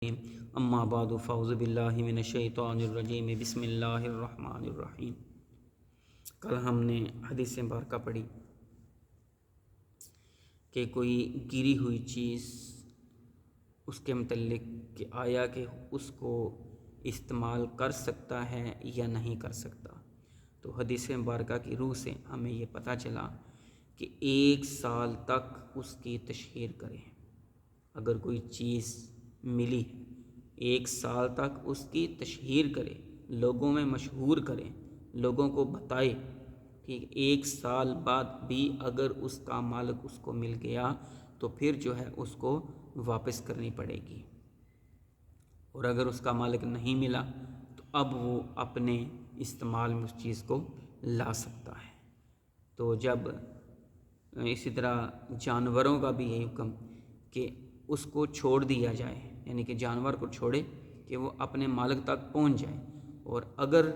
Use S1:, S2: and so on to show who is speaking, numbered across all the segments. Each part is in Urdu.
S1: اما بعد فاعوذ باللہ من الشیطان الرجیم بسم اللہ الرحمن الرحیم۔ کل ہم نے حدیث مبارکہ پڑھی کہ کوئی گری ہوئی چیز اس کے متعلق کہ آیا کہ اس کو استعمال کر سکتا ہے یا نہیں کر سکتا، تو حدیث مبارکہ کی روح سے ہمیں یہ پتہ چلا کہ 1 سال تک اس کی تشہیر کریں۔ اگر کوئی چیز ملی 1 سال تک اس کی تشہیر کرے، لوگوں میں مشہور کرے، لوگوں کو بتائے، ٹھیک۔ 1 سال بعد بھی اگر اس کا مالک اس کو مل گیا تو پھر جو ہے اس کو واپس کرنی پڑے گی، اور اگر اس کا مالک نہیں ملا تو اب وہ اپنے استعمال میں اس چیز کو لا سکتا ہے۔ تو جب اسی طرح جانوروں کا بھی یہی حکم کہ اس کو چھوڑ دیا جائے، یعنی کہ جانور کو چھوڑے کہ وہ اپنے مالک تک پہنچ جائے، اور اگر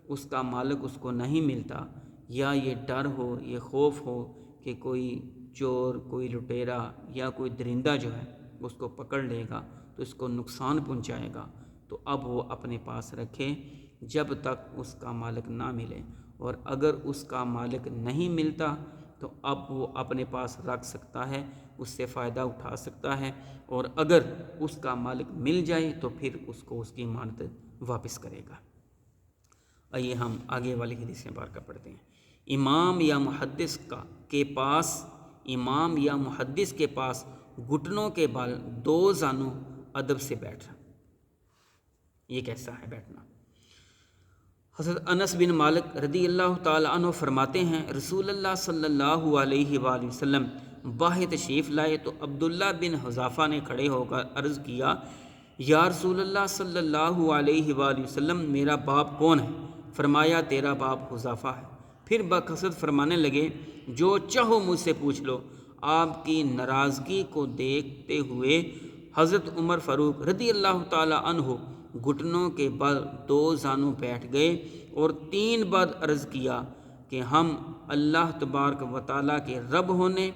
S1: اس کا مالک اس کو نہیں ملتا یا یہ ڈر ہو، یہ خوف ہو کہ کوئی چور، کوئی لٹیرا یا کوئی درندہ جو ہے اس کو پکڑ لے گا تو اس کو نقصان پہنچائے گا، تو اب وہ اپنے پاس رکھے جب تک اس کا مالک نہ ملے، اور اگر اس کا مالک نہیں ملتا تو اب وہ اپنے پاس رکھ سکتا ہے، اس سے فائدہ اٹھا سکتا ہے، اور اگر اس کا مالک مل جائے تو پھر اس کو اس کی امانت واپس کرے گا۔ آئیے ہم آگے والی حدیث مبارکہ پڑھتے ہیں۔ امام یا محدث کے پاس گھٹنوں کے بل 2 زانوں ادب سے بیٹھنا، یہ کیسا ہے بیٹھنا؟ حضرت انس بن مالک رضی اللہ تعالی عنہ فرماتے ہیں، رسول اللہ صلی اللہ علیہ وآلہ وسلم باہر تشریف لائے تو عبداللہ بن حذافہ نے کھڑے ہو کر عرض کیا، یا رسول اللہ صلی اللہ علیہ وآلہ وسلم، میرا باپ کون ہے؟ فرمایا، تیرا باپ حذافہ ہے۔ پھر بکثرت فرمانے لگے، جو چاہو مجھ سے پوچھ لو۔ آپ کی ناراضگی کو دیکھتے ہوئے حضرت عمر فاروق رضی اللہ تعالی عنہ گھٹنوں کے بل 2 زانوں بیٹھ گئے اور 3 بار عرض کیا کہ ہم اللہ تبارک و تعالیٰ کے رب ہونے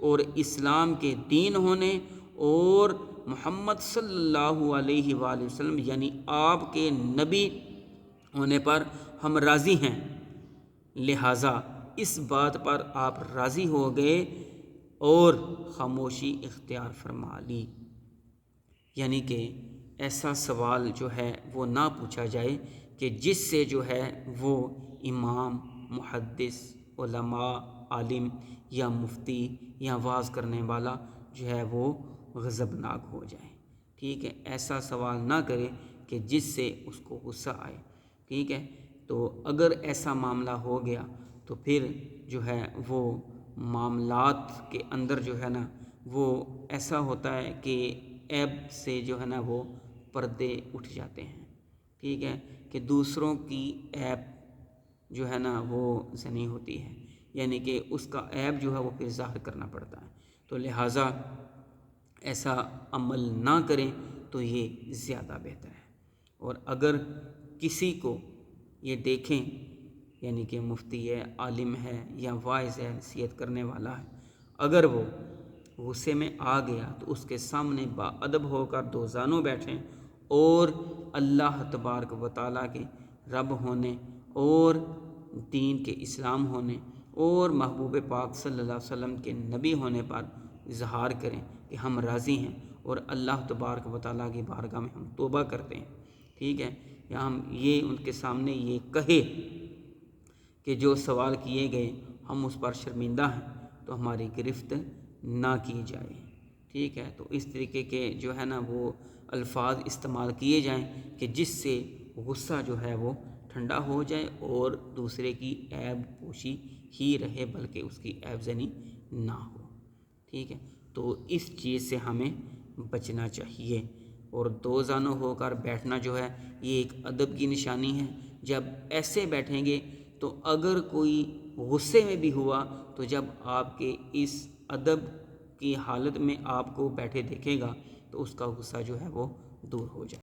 S1: اور اسلام کے دین ہونے اور محمد صلی اللہ علیہ وآلہ وسلم یعنی آپ کے نبی ہونے پر ہم راضی ہیں، لہٰذا اس بات پر آپ راضی ہو گئے اور خاموشی اختیار فرما لی۔ یعنی کہ ایسا سوال جو ہے وہ نہ پوچھا جائے کہ جس سے جو ہے وہ امام، محدث، علماء، عالم یا مفتی یا واعظ کرنے والا جو ہے وہ غضبناک ہو جائے، ٹھیک ہے۔ ایسا سوال نہ کرے کہ جس سے اس کو غصہ آئے، ٹھیک ہے۔ تو اگر ایسا معاملہ ہو گیا تو پھر جو ہے وہ معاملات کے اندر جو ہے نا وہ ایسا ہوتا ہے کہ عیب سے جو ہے نا وہ پردے اٹھ جاتے ہیں، ٹھیک ہے، کہ دوسروں کی عیب جو ہے نا وہ زنی ہوتی ہے، یعنی کہ اس کا عیب جو ہے وہ پھر ظاہر کرنا پڑتا ہے، تو لہٰذا ایسا عمل نہ کریں تو یہ زیادہ بہتر ہے۔ اور اگر کسی کو یہ دیکھیں، یعنی کہ مفتی ہے، عالم ہے یا واعظ ہے، نصیحت کرنے والا ہے، اگر وہ غصے میں آ گیا تو اس کے سامنے باادب ہو کر 2 زانوں بیٹھیں اور اللہ تبارک و تعالیٰ کے رب ہونے اور دین کے اسلام ہونے اور محبوب پاک صلی اللہ علیہ وسلم کے نبی ہونے پر اظہار کریں کہ ہم راضی ہیں اور اللہ تبارک و تعالیٰ کی بارگاہ میں ہم توبہ کرتے ہیں، ٹھیک ہے۔ یا ہم یہ ان کے سامنے یہ کہے کہ جو سوال کیے گئے ہم اس پر شرمندہ ہیں تو ہماری گرفت نہ کی جائے، ٹھیک ہے۔ تو اس طریقے کے جو ہے نا وہ الفاظ استعمال کیے جائیں کہ جس سے غصہ جو ہے وہ ٹھنڈا ہو جائے اور دوسرے کی عیب پوشی ہی رہے بلکہ اس کی عیب زنی نہ ہو، ٹھیک ہے۔ تو اس چیز سے ہمیں بچنا چاہیے، اور 2 زانوں ہو کر بیٹھنا جو ہے یہ ایک ادب کی نشانی ہے۔ جب ایسے بیٹھیں گے تو اگر کوئی غصے میں بھی ہوا تو جب آپ کے اس ادب کی حالت میں آپ کو بیٹھے دیکھے گا تو اس کا غصہ جو ہے وہ دور ہو جائے۔